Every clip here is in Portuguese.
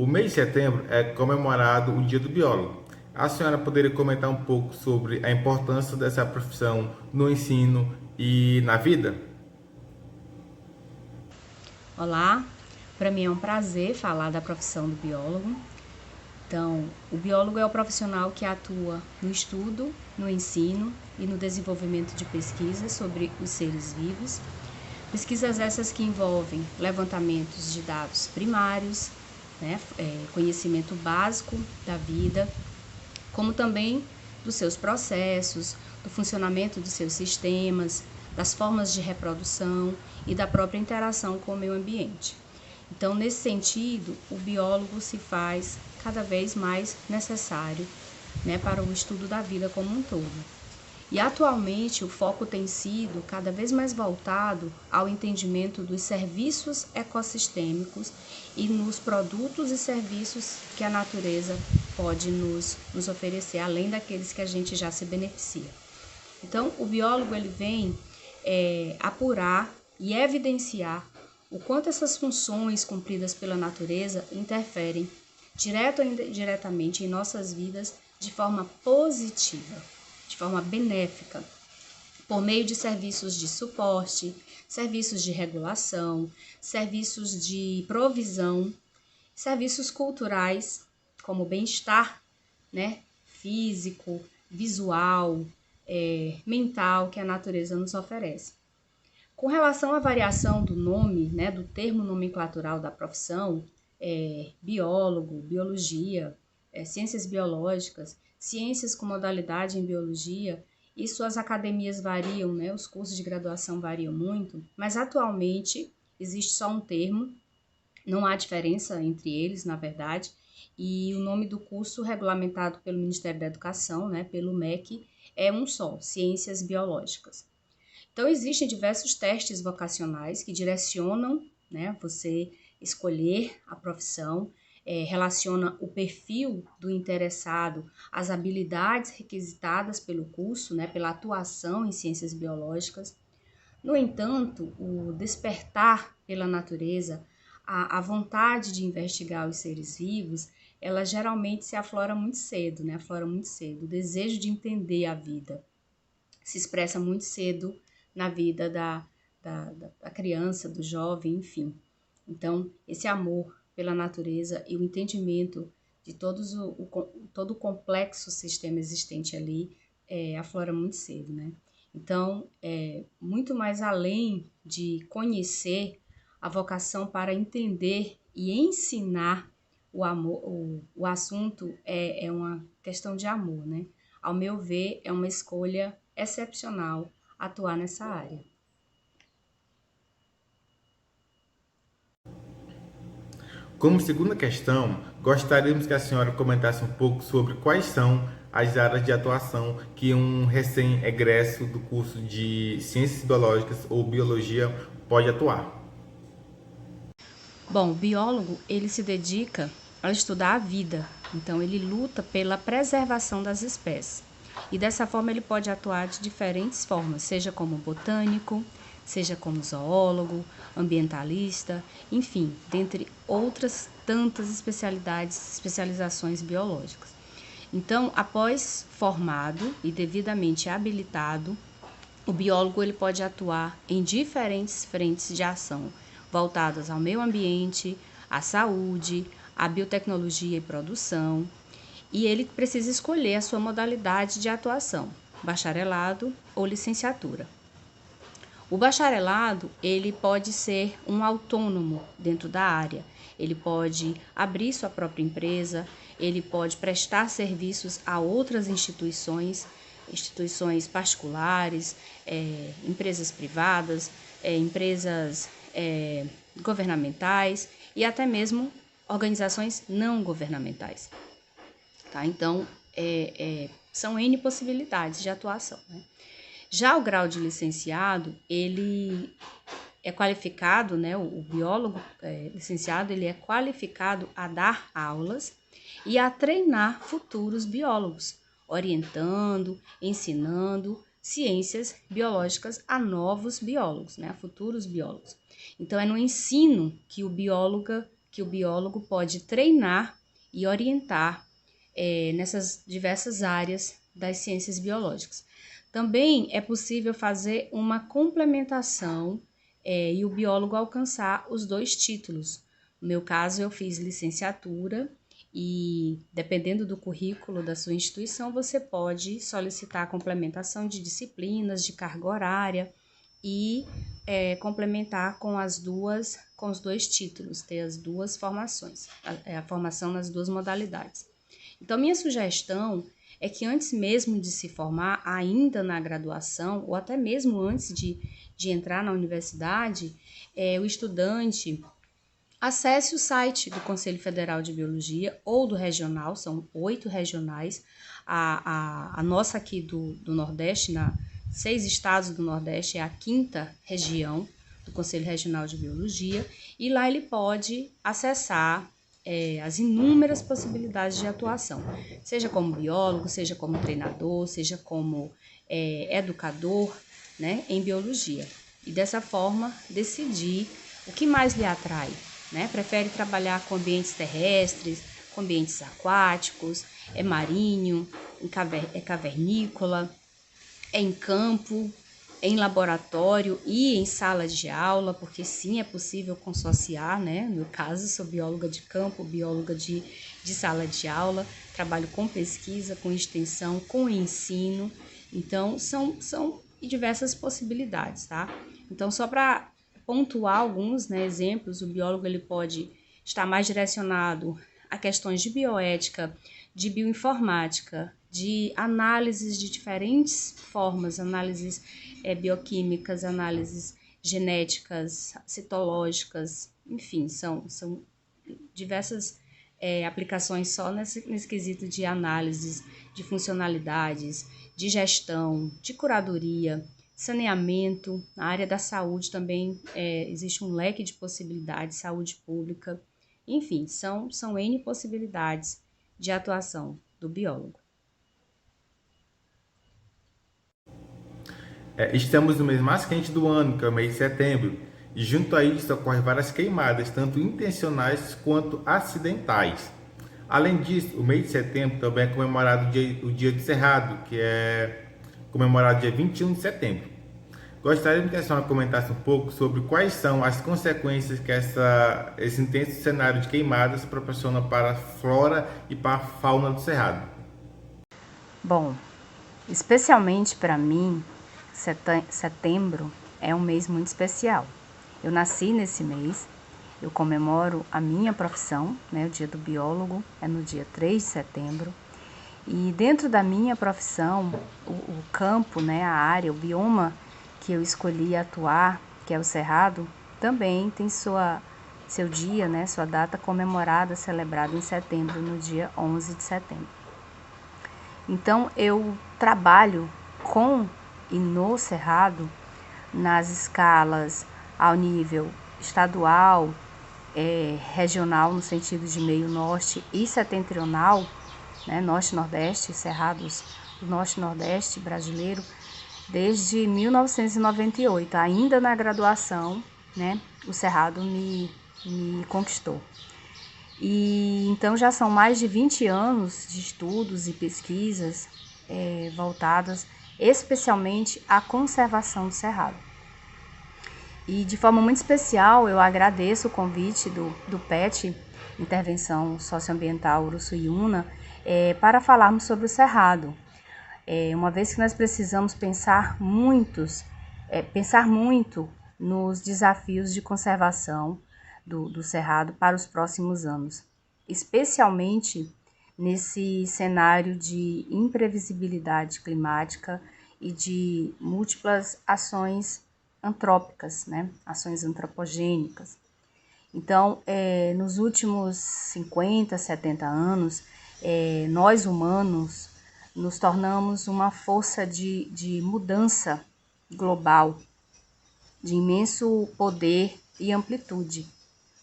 O mês de setembro é comemorado o Dia do Biólogo. A senhora poderia comentar um pouco sobre a importância dessa profissão no ensino e na vida? Olá, para mim é um prazer falar da profissão do biólogo. Então, o biólogo é o profissional que atua no estudo, no ensino e no desenvolvimento de pesquisas sobre os seres vivos. Pesquisas essas que envolvem levantamentos de dados primários, conhecimento básico da vida, como também dos seus processos, do funcionamento dos seus sistemas, das formas de reprodução e da própria interação com o meio ambiente. Então, nesse sentido, o biólogo se faz cada vez mais necessário, para o estudo da vida como um todo. E atualmente o foco tem sido cada vez mais voltado ao entendimento dos serviços ecossistêmicos e nos produtos e serviços que a natureza pode nos oferecer, além daqueles que a gente já se beneficia. Então, o biólogo ele vem apurar e evidenciar o quanto essas funções cumpridas pela natureza interferem direto ou indiretamente em nossas vidas de forma positiva, de forma benéfica, por meio de serviços de suporte, serviços de regulação, serviços de provisão, serviços culturais, como bem-estar, físico, visual, mental, que a natureza nos oferece. Com relação à variação do nome, do termo nomenclatural da profissão, biólogo, biologia, ciências biológicas, ciências com modalidade em biologia, e suas academias variam, os cursos de graduação variam muito, mas atualmente existe só um termo, não há diferença entre eles, na verdade, e o nome do curso regulamentado pelo Ministério da Educação, pelo MEC, é um só, Ciências Biológicas. Então, existem diversos testes vocacionais que direcionam, você escolher a profissão, relaciona o perfil do interessado às habilidades requisitadas pelo curso, pela atuação em ciências biológicas. No entanto, o despertar pela natureza, a vontade de investigar os seres vivos, ela geralmente se aflora muito cedo, aflora muito cedo. O desejo de entender a vida se expressa muito cedo na vida da criança, do jovem, enfim. Então, esse amor pela natureza e o entendimento de todo o complexo sistema existente ali aflora muito cedo, Então, muito mais além de conhecer, a vocação para entender e ensinar o amor, o assunto é uma questão de amor, Ao meu ver, é uma escolha excepcional atuar nessa área. Como segunda questão, gostaríamos que a senhora comentasse um pouco sobre quais são as áreas de atuação que um recém-egresso do curso de Ciências Biológicas ou Biologia pode atuar. Bom, o biólogo, ele se dedica a estudar a vida, então ele luta pela preservação das espécies. E dessa forma ele pode atuar de diferentes formas, seja como botânico, seja como zoólogo, ambientalista, enfim, dentre outras tantas especializações biológicas. Então, após formado e devidamente habilitado, o biólogo ele pode atuar em diferentes frentes de ação, voltadas ao meio ambiente, à saúde, à biotecnologia e produção, e ele precisa escolher a sua modalidade de atuação, bacharelado ou licenciatura. O bacharelado, ele pode ser um autônomo dentro da área, ele pode abrir sua própria empresa, ele pode prestar serviços a outras instituições particulares, empresas privadas, empresas governamentais e até mesmo organizações não governamentais. Tá? Então, são N possibilidades de atuação. Já o grau de licenciado, ele é qualificado, o biólogo licenciado, ele é qualificado a dar aulas e a treinar futuros biólogos, orientando, ensinando ciências biológicas a novos biólogos, a futuros biólogos. Então, é no ensino que o biólogo que o biólogo pode treinar e orientar nessas diversas áreas das ciências biológicas. Também é possível fazer uma complementação e o biólogo alcançar os 2 títulos. No meu caso, eu fiz licenciatura e, dependendo do currículo da sua instituição, você pode solicitar a complementação de disciplinas, de carga horária e complementar com os 2 títulos, ter as 2 formações, a formação nas 2 modalidades. Então, minha sugestão é que antes mesmo de se formar, ainda na graduação, ou até mesmo antes de entrar na universidade, o estudante acesse o site do Conselho Federal de Biologia ou do regional, são 8 regionais, a nossa aqui do Nordeste, 6 estados do Nordeste, é a 5ª região do Conselho Regional de Biologia, e lá ele pode acessar as inúmeras possibilidades de atuação, seja como biólogo, seja como treinador, seja como educador, né, em biologia. E dessa forma decidir o que mais lhe atrai, né? Prefere trabalhar com ambientes terrestres, com ambientes aquáticos, marinho, cavernícola, em campo, em laboratório e em sala de aula, porque sim, é possível consociar, né? No meu caso, sou bióloga de campo, bióloga de sala de aula, trabalho com pesquisa, com extensão, com ensino, então são diversas possibilidades, tá? Então, só para pontuar alguns, né, exemplos, o biólogo ele pode estar mais direcionado a questões de bioética, de bioinformática, de análises de diferentes formas, análises bioquímicas, análises genéticas, citológicas, enfim, são diversas aplicações só nesse quesito de análises de funcionalidades, de gestão, de curadoria, saneamento. Na área da saúde também existe um leque de possibilidades, saúde pública, enfim, são N possibilidades de atuação do biólogo. Estamos no mês mais quente do ano, que é o mês de setembro, e junto a isso ocorrem várias queimadas, tanto intencionais quanto acidentais. Além disso, o mês de setembro também é comemorado o Dia do Cerrado, que é comemorado dia 21 de setembro. Gostaria que a senhora comentasse um pouco sobre quais são as consequências que esse intenso cenário de queimadas proporciona para a flora e para a fauna do Cerrado. Bom, especialmente para mim, setembro é um mês muito especial. Eu nasci nesse mês, eu comemoro a minha profissão, né, o Dia do Biólogo é no dia 3 de setembro. E dentro da minha profissão, o campo, né, a área, o bioma que eu escolhi atuar, que é o Cerrado, também tem seu dia, né, sua data comemorada, celebrada em setembro, no dia 11 de setembro. Então, eu trabalho com e no Cerrado nas escalas ao nível estadual, regional, no sentido de meio norte e setentrional, né, norte-nordeste, cerrados do norte-nordeste brasileiro, desde 1998, ainda na graduação, né, o Cerrado me conquistou. E então já são mais de 20 anos de estudos e pesquisas voltadas especialmente à conservação do Cerrado. E de forma muito especial eu agradeço o convite do PET, Intervenção Socioambiental Uruçuiuna, para falarmos sobre o Cerrado. Uma vez que nós precisamos pensar muito nos desafios de conservação do Cerrado para os próximos anos, especialmente nesse cenário de imprevisibilidade climática e de múltiplas ações antrópicas, né? Ações antropogênicas. Então, nos últimos 50, 70 anos, nós humanos nos tornamos uma força de mudança global, de imenso poder e amplitude,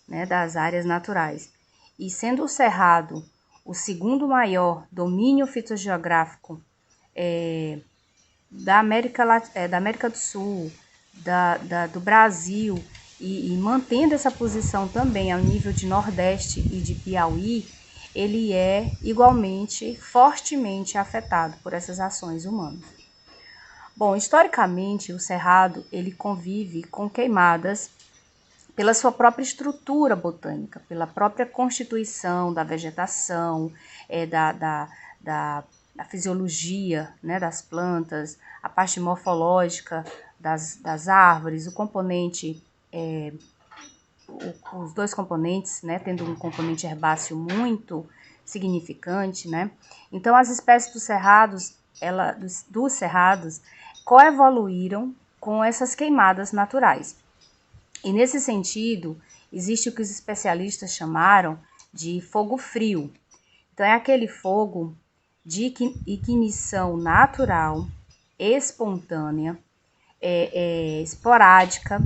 né, das áreas naturais. E sendo o Cerrado o segundo maior domínio fitogeográfico da América do Sul, do Brasil e mantendo essa posição também ao nível de Nordeste e de Piauí, ele é igualmente fortemente afetado por essas ações humanas. Bom, historicamente, o Cerrado ele convive com queimadas pela sua própria estrutura botânica, pela própria constituição da vegetação, da fisiologia, né, das plantas, a parte morfológica das árvores, o componente, os dois componentes, né, tendo um componente herbáceo muito significante, né? Então, as espécies dos cerrados coevoluíram com essas queimadas naturais. E nesse sentido, existe o que os especialistas chamaram de fogo frio. Então, é aquele fogo de ignição natural, espontânea, esporádica,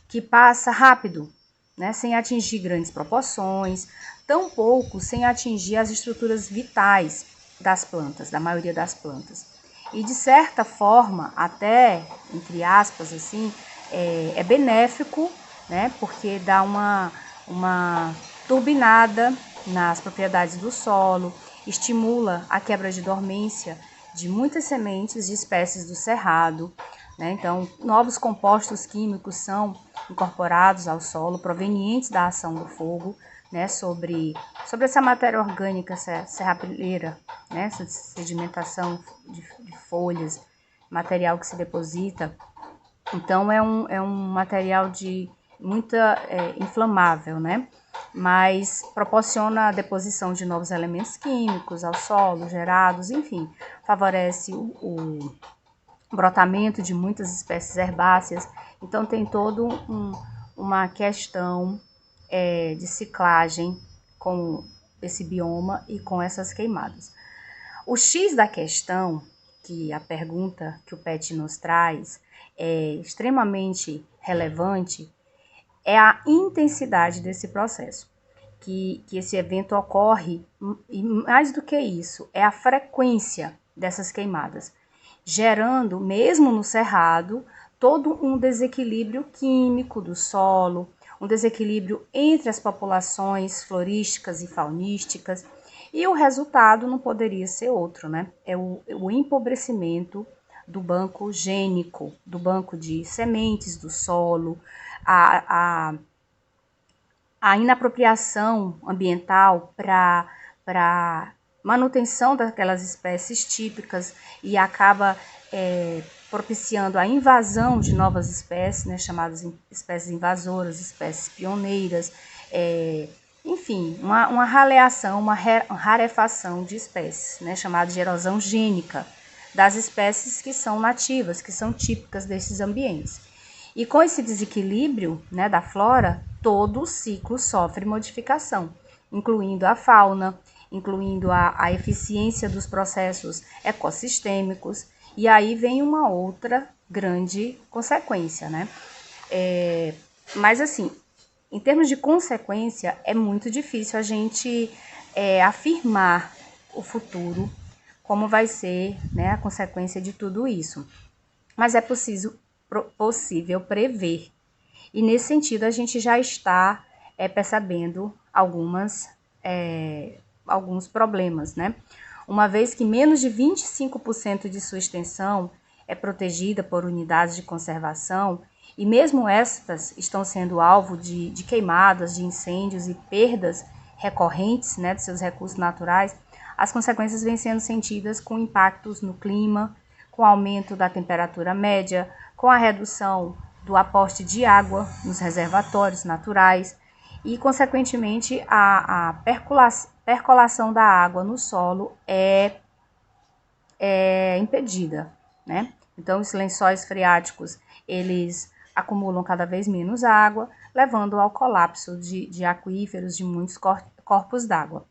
que passa rápido, né, sem atingir grandes proporções, tampouco sem atingir as estruturas vitais das plantas, da maioria das plantas. E de certa forma, até, entre aspas, assim, é benéfico, né, porque dá uma turbinada nas propriedades do solo, estimula a quebra de dormência de muitas sementes de espécies do cerrado, né? Então, novos compostos químicos são incorporados ao solo provenientes da ação do fogo, né, sobre essa matéria orgânica serrapilheira, né, essa sedimentação de folhas, material que se deposita. Então, é um material de muita inflamável, né? Mas proporciona a deposição de novos elementos químicos ao solo, gerados, enfim, favorece o brotamento de muitas espécies herbáceas. Então, tem todo uma questão de ciclagem com esse bioma e com essas queimadas. O X da questão, que a pergunta que o PET nos traz, é extremamente relevante, é a intensidade desse processo, que esse evento ocorre, e mais do que isso, é a frequência dessas queimadas, gerando, mesmo no cerrado, todo um desequilíbrio químico do solo, um desequilíbrio entre as populações florísticas e faunísticas, e o resultado não poderia ser outro, né? É o empobrecimento do banco gênico, do banco de sementes do solo, a inapropriação ambiental para manutenção daquelas espécies típicas e acaba propiciando a invasão de novas espécies, né, chamadas espécies invasoras, espécies pioneiras, enfim, uma raleação, uma rarefação de espécies, né, chamada de erosão gênica das espécies que são nativas, que são típicas desses ambientes. E com esse desequilíbrio, né, da flora, todo o ciclo sofre modificação, incluindo a fauna, incluindo a eficiência dos processos ecossistêmicos, e aí vem uma outra grande consequência, né? Mas assim, em termos de consequência, é muito difícil a gente afirmar o futuro, como vai ser, né, a consequência de tudo isso. Mas é possível prever. E nesse sentido, a gente já está percebendo alguns problemas, né? Uma vez que menos de 25% de sua extensão é protegida por unidades de conservação, e mesmo estas estão sendo alvo de queimadas, de incêndios e perdas recorrentes, né, de seus recursos naturais, as consequências vêm sendo sentidas com impactos no clima, com o aumento da temperatura média, com a redução do aporte de água nos reservatórios naturais e, consequentemente, a percolação da água no solo é impedida, né? Então, os lençóis freáticos, eles acumulam cada vez menos água, levando ao colapso de aquíferos de muitos corpos d'água.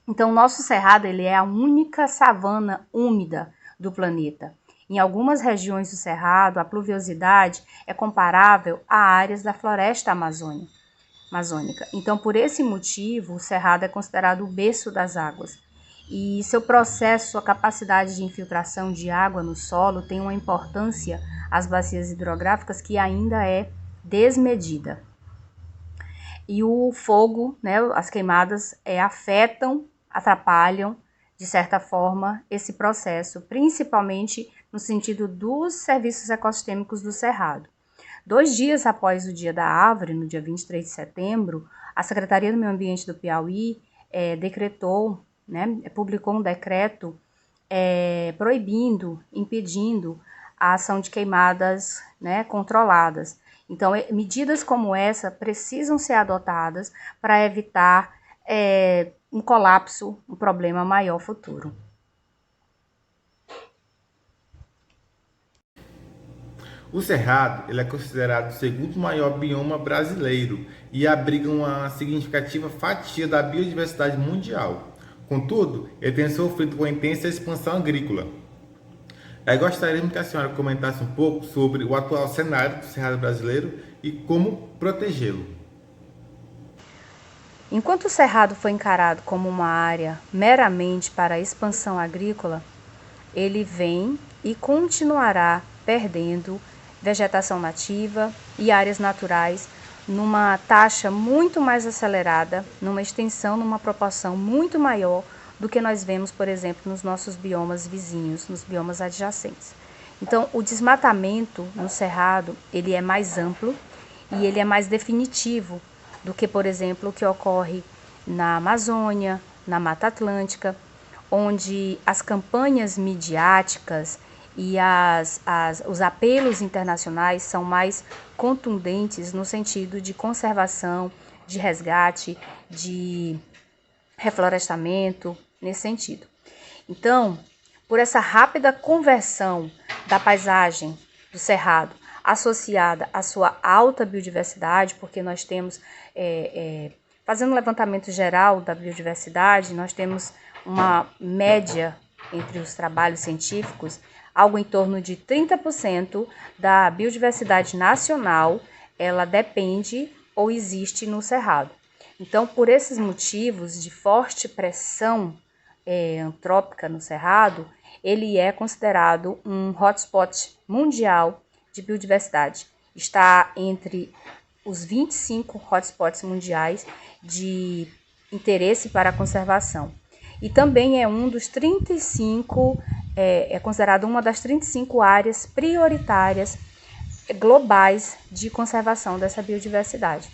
Então, o nosso cerrado ele é a única savana úmida do planeta. Em algumas regiões do cerrado, a pluviosidade é comparável a áreas da floresta amazônica. Então, por esse motivo, o cerrado é considerado o berço das águas. E seu processo, sua capacidade de infiltração de água no solo tem uma importância às bacias hidrográficas que ainda é desmedida. E o fogo, né, as queimadas afetam, atrapalham, de certa forma, esse processo, principalmente no sentido dos serviços ecossistêmicos do Cerrado. 2 dias após o Dia da Árvore, no dia 23 de setembro, a Secretaria do Meio Ambiente do Piauí decretou, né, publicou um decreto proibindo, impedindo a ação de queimadas, né, controladas. Então, medidas como essa precisam ser adotadas para evitar um colapso, um problema maior futuro. O Cerrado ele é considerado o segundo maior bioma brasileiro e abriga uma significativa fatia da biodiversidade mundial. Contudo, ele tem sofrido com intensa expansão agrícola. Gostaríamos que a senhora comentasse um pouco sobre o atual cenário do Cerrado brasileiro e como protegê-lo. Enquanto o Cerrado foi encarado como uma área meramente para a expansão agrícola, ele vem e continuará perdendo vegetação nativa e áreas naturais numa taxa muito mais acelerada, numa extensão, numa proporção muito maior do que nós vemos, por exemplo, nos nossos biomas vizinhos, nos biomas adjacentes. Então, o desmatamento no Cerrado, ele é mais amplo e ele é mais definitivo do que, por exemplo, o que ocorre na Amazônia, na Mata Atlântica, onde as campanhas midiáticas e os apelos internacionais são mais contundentes no sentido de conservação, de resgate, de reflorestamento, nesse sentido. Então, por essa rápida conversão da paisagem do Cerrado associada à sua alta biodiversidade, porque nós temos, fazendo um levantamento geral da biodiversidade, nós temos uma média entre os trabalhos científicos, algo em torno de 30% da biodiversidade nacional, ela depende ou existe no Cerrado. Então, por esses motivos de forte pressão antrópica no Cerrado, ele é considerado um hotspot mundial de biodiversidade. Está entre os 25 hotspots mundiais de interesse para a conservação. E também é um dos 35, é considerado uma das 35 áreas prioritárias globais de conservação dessa biodiversidade.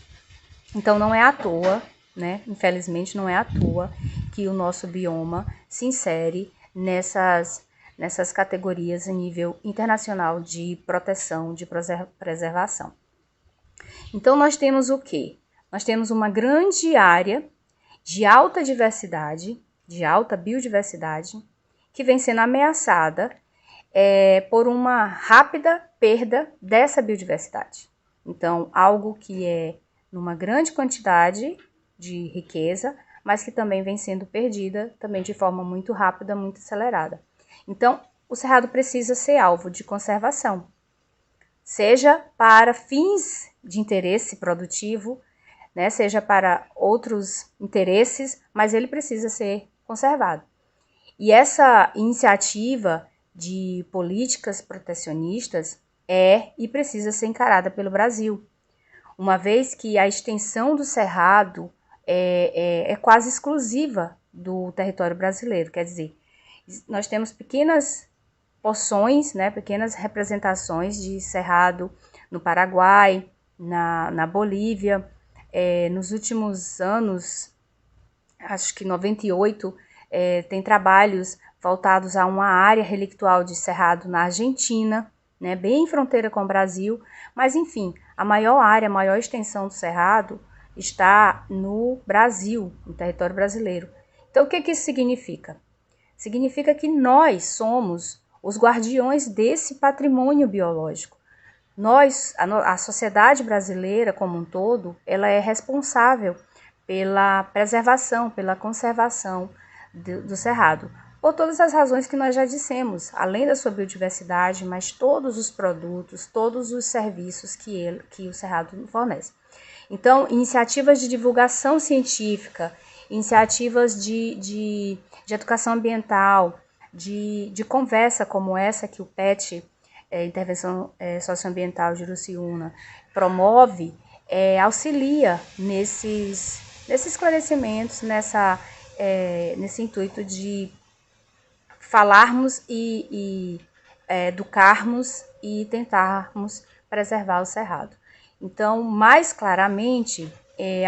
Então não é à toa, né? Infelizmente não é à toa que o nosso bioma se insere nessas categorias a nível internacional de proteção, de preservação. Então nós temos o quê? Nós temos uma grande área de alta diversidade, de alta biodiversidade, que vem sendo ameaçada por uma rápida perda dessa biodiversidade. Então, algo que é numa grande quantidade de riqueza, mas que também vem sendo perdida também de forma muito rápida, muito acelerada. Então, o Cerrado precisa ser alvo de conservação, seja para fins de interesse produtivo, né, seja para outros interesses, mas ele precisa ser conservado. E essa iniciativa de políticas protecionistas e precisa ser encarada pelo Brasil, uma vez que a extensão do Cerrado é quase exclusiva do território brasileiro, quer dizer, nós temos pequenas porções, né, pequenas representações de Cerrado no Paraguai, na Bolívia. Nos últimos anos, acho que 98, tem trabalhos voltados a uma área relictual de Cerrado na Argentina, né, bem em fronteira com o Brasil, mas enfim, a maior área, a maior extensão do Cerrado está no Brasil, no território brasileiro. Então, o que isso significa? Significa que nós somos os guardiões desse patrimônio biológico. Nós, a sociedade brasileira como um todo, ela é responsável pela preservação, pela conservação do Cerrado, por todas as razões que nós já dissemos, além da sua biodiversidade, mas todos os produtos, todos os serviços que o Cerrado fornece. Então, iniciativas de divulgação científica, iniciativas de educação ambiental, de conversa como essa que o PET Intervenção Socioambiental Juruciúna promove, auxilia nesses esclarecimentos, nesse intuito de falarmos e educarmos e tentarmos preservar o cerrado. Então, mais claramente,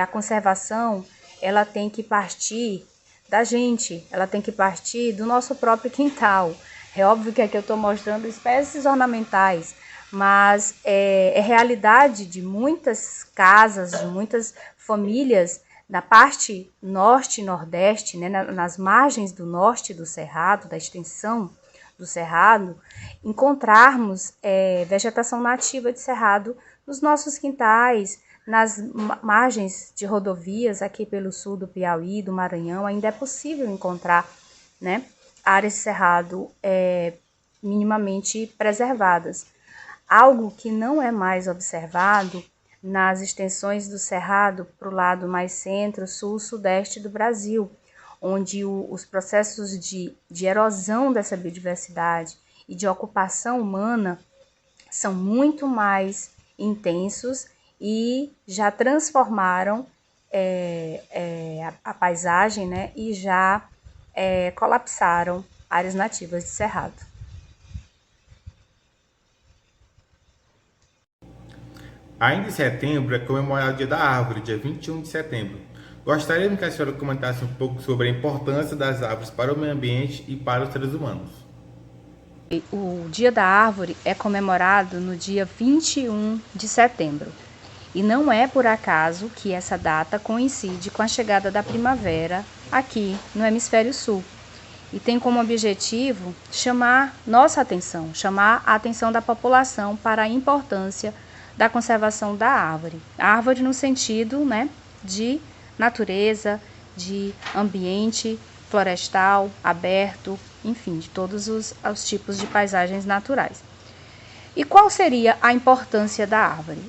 a conservação ela tem que partir da gente, ela tem que partir do nosso próprio quintal. É óbvio que aqui eu estou mostrando espécies ornamentais, mas é realidade de muitas casas, de muitas famílias na parte norte e nordeste, né, nas margens do norte do cerrado, da extensão do cerrado, encontrarmos vegetação nativa de cerrado nos nossos quintais, nas margens de rodovias aqui pelo sul do Piauí, do Maranhão, ainda é possível encontrar, né, áreas de cerrado minimamente preservadas. Algo que não é mais observado nas extensões do cerrado para o lado mais centro, sul, sudeste do Brasil, onde os processos de erosão dessa biodiversidade e de ocupação humana são muito mais intensos e já transformaram a paisagem, né, e já colapsaram áreas nativas de cerrado. Ainda em setembro é comemorado o Dia da Árvore, dia 21 de setembro. Gostaríamos que a senhora comentasse um pouco sobre a importância das árvores para o meio ambiente e para os seres humanos. O Dia da Árvore é comemorado no dia 21 de setembro. E não é por acaso que essa data coincide com a chegada da primavera aqui no Hemisfério Sul. E tem como objetivo chamar nossa atenção, chamar a atenção da população para a importância da conservação da árvore. A árvore no sentido, né, de natureza, de ambiente florestal, aberto, enfim, de todos os tipos de paisagens naturais. E qual seria a importância da árvore?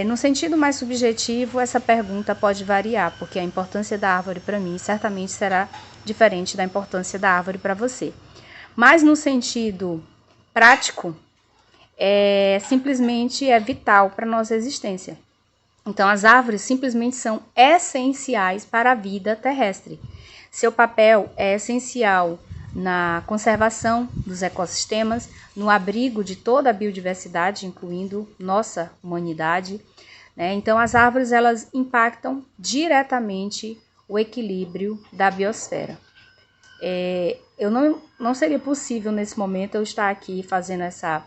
No sentido mais subjetivo, essa pergunta pode variar, porque a importância da árvore para mim certamente será diferente da importância da árvore para você. Mas no sentido prático, simplesmente é vital para a nossa existência. Então, as árvores simplesmente são essenciais para a vida terrestre. Seu papel é essencial na conservação dos ecossistemas, no abrigo de toda a biodiversidade, incluindo nossa humanidade, né? Então, as árvores elas impactam diretamente o equilíbrio da biosfera. Eu não seria possível nesse momento eu estar aqui fazendo essa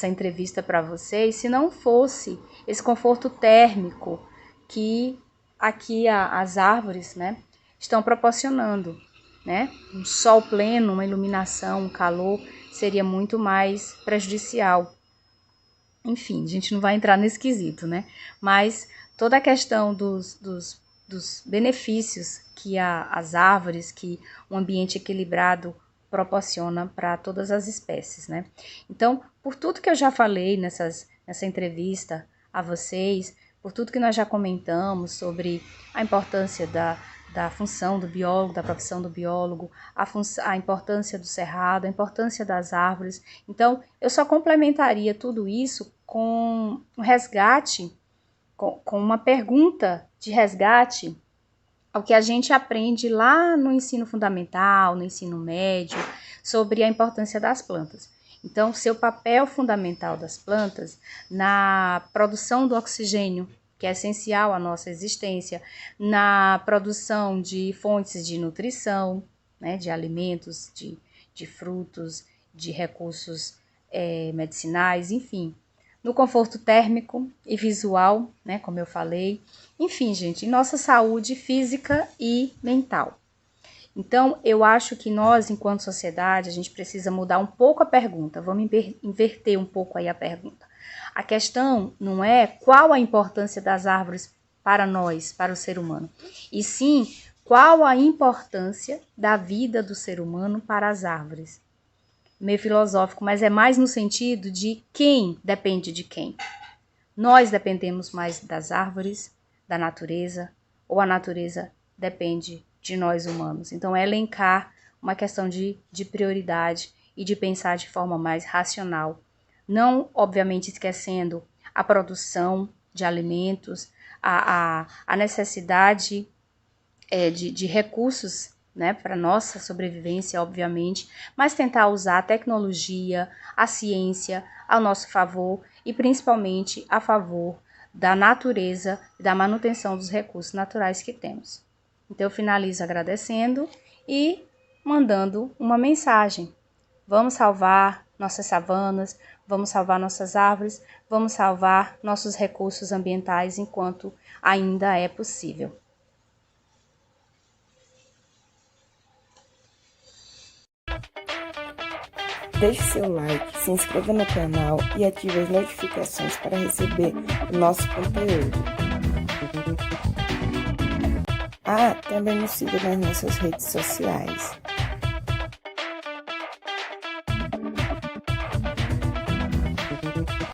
entrevista para vocês se não fosse esse conforto térmico que aqui as árvores, né, estão proporcionando, né? Um sol pleno, uma iluminação, um calor seria muito mais prejudicial. Enfim, a gente não vai entrar nesse quesito, né? Mas toda a questão dos benefícios que as árvores, que um ambiente equilibrado proporciona para todas as espécies, né? Então, por tudo que eu já falei nessa entrevista a vocês, por tudo que nós já comentamos sobre a importância da função do biólogo, da profissão do biólogo, a importância do cerrado, a importância das árvores. Então, eu só complementaria tudo isso com um resgate, com uma pergunta de resgate ao que a gente aprende lá no ensino fundamental, no ensino médio, sobre a importância das plantas. Então, seu papel fundamental das plantas na produção do oxigênio, que é essencial à nossa existência, na produção de fontes de nutrição, né, de alimentos, de frutos, de recursos medicinais, enfim. No conforto térmico e visual, né, como eu falei. Enfim, gente, em nossa saúde física e mental. Então, eu acho que nós, enquanto sociedade, a gente precisa mudar um pouco a pergunta. Vamos inverter um pouco aí a pergunta. A questão não é qual a importância das árvores para nós, para o ser humano, e sim qual a importância da vida do ser humano para as árvores. Meio filosófico, mas é mais no sentido de quem depende de quem. Nós dependemos mais das árvores, da natureza, ou a natureza depende de nós humanos. Então, é elencar uma questão de prioridade e de pensar de forma mais racional não, obviamente, esquecendo a produção de alimentos, a necessidade de recursos, né, para nossa sobrevivência, obviamente, mas tentar usar a tecnologia, a ciência ao nosso favor e principalmente a favor da natureza e da manutenção dos recursos naturais que temos. Então eu finalizo agradecendo e mandando uma mensagem. Vamos salvar nossas savanas, vamos salvar nossas árvores, vamos salvar nossos recursos ambientais enquanto ainda é possível. Deixe seu like, se inscreva no canal e ative as notificações para receber o nosso conteúdo. Também nos siga nas nossas redes sociais.